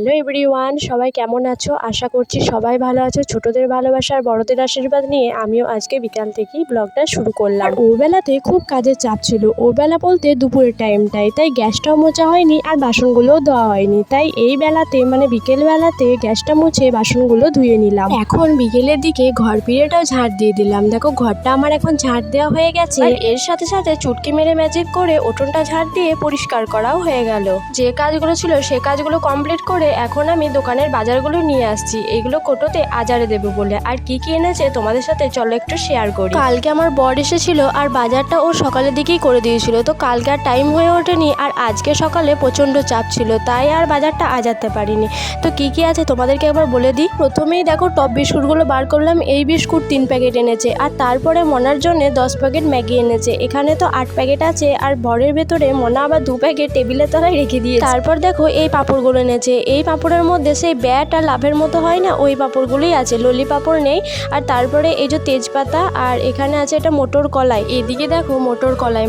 Hello everyone, সবাই কেমন আছো? আশা করছি সবাই ভালো আছো। ছোটদের ভালোবাসা আর বড়দের আশীর্বাদ নিয়ে আমিও আজকে বিকাল থেকেই ব্লগটা শুরু করলাম। ওবেলাতে খুব কাজের চাপ ছিল, ওবেলা বলতে দুপুরের টাইমটাই, তাই গ্যাসটাও মোছা হয়নি আর বাসনগুলোও ধোয়া হয়নি। তাই এই বেলাতে মানে বিকেল বেলাতে গ্যাসটা মুছে বাসনগুলো ধুয়ে নিলাম। এখন বিকেলের দিকে ঘর পিড়েটাও ঝাড় দিয়ে দিলাম। দেখো ঘরটা আমার এখন ঝাড় দেওয়া হয়ে গেছে, আর এর সাথে সাথে চুটকি মেরে ম্যাজিক করে উঠোনটা ঝাড় দিয়ে পরিষ্কার করাও হয়ে গেল। যে কাজগুলো ছিল সে কাজগুলো কমপ্লিট করে এখন আমি দোকানের বাজারগুলো নিয়ে আসছি, এগুলো কোটোতে আজারে দেবো বলে। আর কি কি এনেছে তোমাদের সাথে চলো একটু শেয়ার করি। কালকে আমার বর এসেছিল আর বাজারটা ও সকালের দিকেই করে দিয়েছিল, তো কালকে আর টাইম হয়ে ওঠেনি। আর আজকে সকালে প্রচণ্ড চাপ ছিল, তাই আর বাজারটা আজারতে পারিনি। তো কি কি আছে তোমাদেরকে একবার বলে দিই। প্রথমেই দেখো টপ বিস্কুটগুলো বার করলাম। এই বিস্কুট 3 প্যাকেট এনেছে, আর তারপরে মনার জন্য 10 প্যাকেট ম্যাগি এনেছে। এখানে তো 8 প্যাকেট আছে, আর বরের ভেতরে মনা আবার 2 প্যাকেট টেবিলের তলায় রেখে দিয়েছে। তারপর দেখো এই পাঁপড়গুলো এনেছে। এই পাঁপড়ের মধ্যে সেই ব্যাট আর লাভের মতো হয় না, ওই পাঁপড়গুলোই আছে, ললি পাঁপড় নেই। আর তারপরে এই যে তেজপাতা, আর এখানে আছে এটা মটর কলাই। এইদিকে দেখো মটর কলাই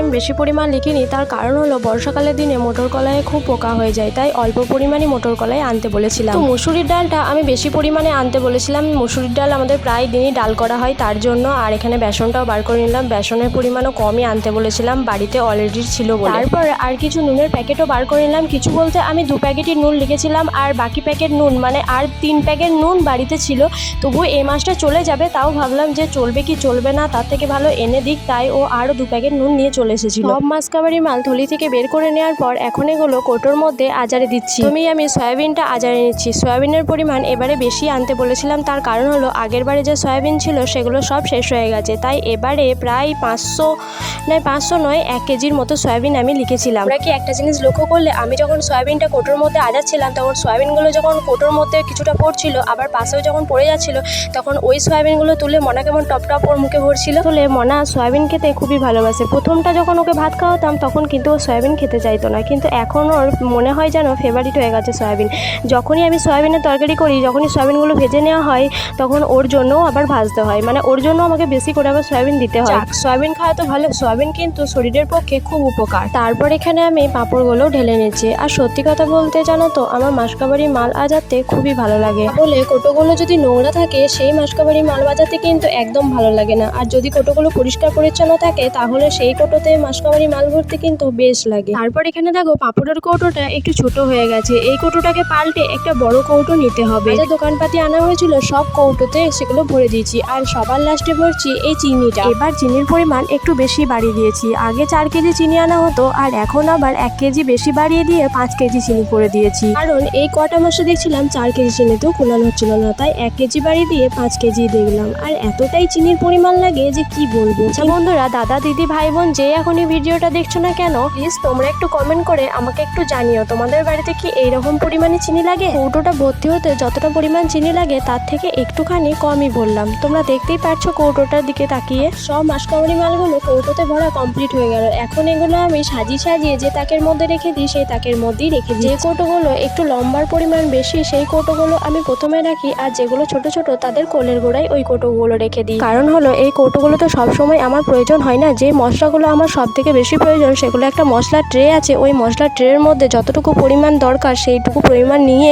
আমি বেশি পরিমাণ লিখিনি, তার কারণ হলো বর্ষাকালের দিনে মটর কলাইয়ে খুব পোকা হয়ে যায়, তাই অল্প পরিমাণে মটর কলাই আনতে বলেছিলাম। তো মুসুরির ডালটা আমি বেশি পরিমাণে আনতে বলেছিলাম। মুসুরির ডাল আমাদের প্রায় দিনই ডাল করা হয়, তার জন্য। আর এখানে বেসনটাও বার করে নিলাম, বেসনের পরিমাণও কমই আনতে বলেছিলাম, বাড়িতে অলরেডি ছিল বলে। তারপর আর কিছু নুনের প্যাকেটও বার করে নিলাম। কিছু বলতে আমি 2 প্যাকেটই নুন লিখেছিলাম, আর বাকি প্যাকেট নুন মানে আর 3 প্যাকেট নুন বাড়িতে ছিল। তবুও এই মাসটা চলে যাবে, তাও ভাবলাম যে চলবে কি চলবে না, তার থেকে ভালো এনে দিক, তাই ও আরও 2 প্যাকেট নুন নিয়ে চলে এসেছিল। সব মাসকাবারি মাল থলি থেকে বের করে নেওয়ার পর এখন এগুলো কোটোর মধ্যে আজারে দিচ্ছি। আমি সয়াবিনটা আজারে নিচ্ছি। সয়াবিনের পরিমাণ এবারে বেশি আনতে বলেছিলাম, তার কারণ হলো আগের বারে যে সয়াবিন ছিল সেগুলো সব শেষ হয়ে গেছে, তাই এবারে প্রায় 500 নয় 1 কেজির মতো সয়াবিন আমি লিখেছিলাম। আমরা কি একটা জিনিস লক্ষ্য করলে, আমি যখন সয়াবিনটা কোটোর মধ্যে আজাচ্ছিলাম তখন সয়াবিনগুলো যখন কোটোর মধ্যে কিছুটা পড়ছিল, আবার পাশেও যখন পড়ে যাচ্ছিল, তখন ওই সয়াবিনগুলো তুলে মনা কেমন টপ টপ ওর মুখে ভরছিল। তুলে মনা সয়াবিন খেতে খুবই ভালোবাসে। প্রথমটা যখন ওকে ভাত খাওয়াতাম তখন কিন্তু ও সয়াবিন খেতে চাইতো না, কিন্তু এখন ওর মনে হয় যেন ফেভারিট হয়ে গেছে সয়াবিন। যখনই আমি সয়াবিনের তরকারি করি, যখনই সয়াবিনগুলো ভেজে নেওয়া হয়, তখন ওর জন্যও আবার ভাজতে হয়, মানে ওর জন্য আমাকে বেশি করে আবার সয়াবিন দিতে হয়। সয়াবিন খাওয়া তো ভালো, সয়াবিন কিন্তু শরীরের পক্ষে খুব উপকার। তারপর এখানে আমি পাঁপড়গুলো ঢেলে নিচ্ছি। আর সত্যি কথা বলতে জানো তো, আমার মাসকাবারি মাল আজাতে খুবই ভালো লাগে। বলে কোটোগুলো যদি নোংরা থাকে সেই মাসকাবারি মাল বাজাতে কিন্তু একদম ভালো লাগে না, আর যদি কোটোগুলো পরিষ্কার পরিচ্ছন্ন থাকে তাহলে সেই কোটোতে মাসকাবারি মাল ভরতে কিন্তু বেশ লাগে। তারপর এখানে দেখো পাঁপড়ের কৌটোটা একটু ছোট হয়ে গেছে, এই কৌটোটাকে পাল্টে একটা বড় কৌটো নিতে হবে। যে দোকানপাতি আনা হয়েছিল সব কৌটোতে সেগুলো ভরে দিয়েছি, আর সবার লাস্টে ভরছি এই চিনিটা। এবার চিনির পরিমাণ একটু বেশি বাড়িয়ে দিয়েছি। আগে 4 কেজি চিনি আনা হতো, আর এখন আবার 1 কেজি বেশি বাড়িয়ে দিয়ে 5 কেজি চিনি করে দিয়েছি। কারণ এই কটা মাসে দেখছিলাম 4 কেজি চিনিতেও কুলানো হচ্ছিল না, তাই 1 কেজি বাড়িয়ে দিয়ে 5 কেজি দেখলাম। আর এতটাই চিনির পরিমাণ লাগে যে কি বলবো। বন্ধুরা, দাদা দিদি ভাই বোন যে এখন এই ভিডিওটা দেখছো না কেন, প্লিজ তোমরা একটু কমেন্ট করে আমাকে একটু জানিও তোমাদের বাড়িতে কি এইরকম পরিমাণে চিনি লাগে। কৌটোটা ভর্তি হতে যতটা পরিমাণ চিনি লাগে তার থেকে একটুখানি কমই বললাম। তোমরা দেখতেই পারছো কৌটোটার দিকে তাকিয়ে। সব মাসকাবারি মালগুলো কৌটোতে ভরা কমপ্লিট হয়ে গেল। এখন এগুলো আমি সাজিয়ে যে তাকের মধ্যে রেখে দিই সেই তাকের মধ্যেই রেখে দিই। যে কৌটোগুলো একটু লম্বার পরিমাণ বেশি সেই কৌটোগুলো আমি প্রথমে রাখি, আর যেগুলো ছোট ছোট তাদের কোলের গোড়ায় ওই কৌটোগুলো রেখে দিই। কারণ হলো এই কৌটোগুলো তো সবসময় আমার প্রয়োজন হয় না। যে মশলাগুলো আমার সব থেকে বেশি প্রয়োজন সেগুলো একটা মশলার ট্রে আছে, ওই মশলার ট্রের মধ্যে যতটুকু পরিমাণ দরকার সেইটুকু পরিমাণ নিয়ে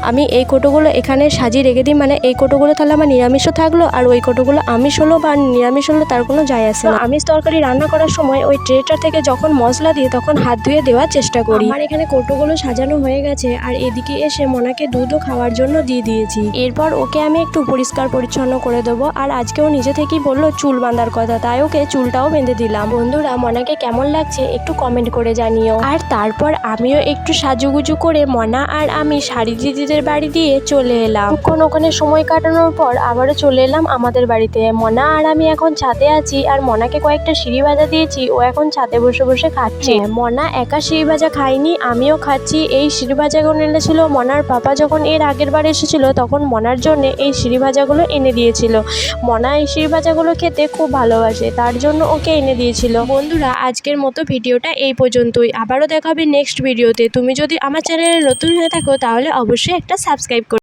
আমি এই কৌটোগুলো এখানে সাজিয়ে রেখে দিই। মানে এই কৌটোগুলো তাহলে আমার নিরামিষও থাকলো, আর ওই কৌটোগুলো আমিষ হলো বা নিরামিষ হলো তার কোনো যায় আসে না। আমিষ তরকারি রান্না করার সময় ওই ট্রেটা থেকে যখন মশলা দিই তখন হাত ধুয়ে দেওয়ার চেষ্টা করি। আমার এখানে কৌটোগুলো সাজানো হয়ে গেছে, আর এদিকে এসে মনাকে দুধও খাওয়ার জন্য দিয়ে দিয়েছি। এরপর ওকে আমি একটু পরিষ্কার পরিচ্ছন্ন করে দেবো। আর আজকেও নিজে থেকেই বললো চুল বাঁধার কথা, তাই ওকে চুলটাও বেঁধে দিলাম। বন্ধুরা, মনাকে কেমন লাগছে একটু কমেন্ট করে জানিও। আর তারপর আমিও একটু সাজুগুজু করে মনা আর আমি শাড়ি দিদিদের বাড়ি দিয়ে চলে এলাম। ওখানে সময় কাটানোর পর আবারও চলে এলাম আমাদের বাড়িতে। মনা আর আমি এখন ছাদে আছি, আর মনাকে কয়েকটা সিঁড়ি ভাজা দিয়েছি, ও এখন ছাদে বসে বসে খাচ্ছে। মনা একা সিঁড়ি ভাজা খাইনি, আমিও খাচ্ছি। এই সিঁড়ি ভাজাগুলো এনেছিল মনার পাপা, যখন এর আগের বার এসেছিল তখন মনার জন্য এই সিঁড়ি ভাজাগুলো এনে দিয়েছিল। মনা এই সিঁড়ি ভাজাগুলো খেতে খুব ভালোবাসে, তার জন্য ওকে এনে দিয়েছিল। বন্ধুরা, আজকের মতো ভিডিওটা এই পর্যন্তই। আবারও দেখা হবে নেক্সট ভিডিওতে। তুমি যদি আমার চ্যানেলে নতুন হয়ে থাকো তাহলে অবশ্যই একটা সাবস্ক্রাইব করো।